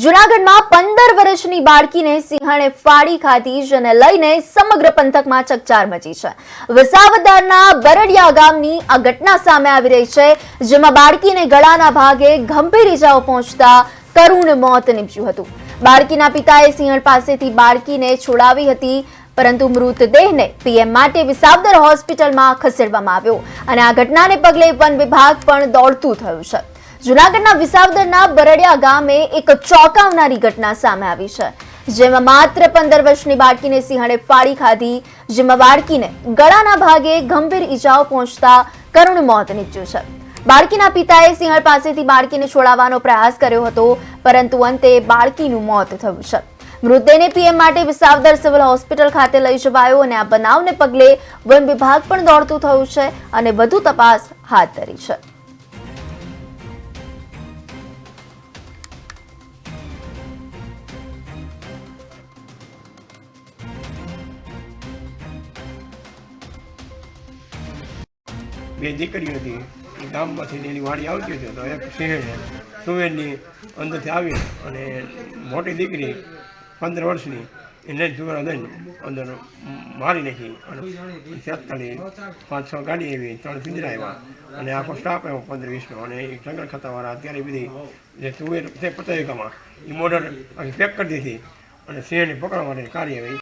જૂનાગઢમાં 15 વર્ષની બાળકીને સિંહણે ફાડી ખાધી, જેને લઈને સમગ્ર પંથકમાં ચકચાર મચી છે। વિસાવદરના બરડિયા ગામની આ ઘટના સામે આવી રહી છે, જેમાં બાળકીને ગળાના ભાગે ગંભીર ઈજાઓ પહોંચતા કરુણ મોત નીપજ્યું હતું। બાળકીના પિતાએ સિંહણ પાસેથી બાળકીને છોડાવી હતી, પરંતુ મૃતદેહને પીએમ માટે વિસાવદર હોસ્પિટલમાં ખસેડવામાં આવ્યો અને આ ઘટનાને પગલે વન વિભાગ પણ દોડતું થયું છે। જૂનાગઢના વિસાવદરના બરડિયા ગામે એક ચોંકાવનારી ઘટના સામે આવી છે, જેમાં માત્ર 15 વર્ષની બાળકીને સિંહણે ફાડી ખાધી, જેમાં બાળકીને ગળાના ભાગે ગંભીર ઈજાઓ પહોંચતા કરુણ મોત નીપજ્યું છે। બાળકીના પિતાએ સિંહણ પાસેથી બાળકીને છોડાવવાનો પ્રયાસ કર્યો હતો, પરંતુ અંતે બાળકીનું મોત થયું છે। મૃતદેહને પીએમ માટે વિસાવદર સિવિલ હોસ્પિટલ ખાતે લઈ જવાયો અને આ બનાવને પગલે વન વિભાગ પણ દોડતું થયું છે અને વધુ તપાસ હાથ ધરી છે। બે દીકરીઓ હતી, એ ગામમાંથી એની વાડી આવતી હતી, તો એક સિંહણે સુવેરની અંદરથી આવી અને મોટી દીકરી 15 વર્ષની એને સુવેરા દઈને અંદર મારી નાખી અને 5-6 ગાડી આવી, 3 પિંજરા આવ્યા અને આખો સ્ટાફ આવ્યો 15-20નો અને એ જંગલ ખાતાવાળા અત્યારે બધી જે સુવેર છે પતરિકામાં એ મોડર પેક કરી દીધી અને સિંહને પકડવા માટે કાર્ય આવી।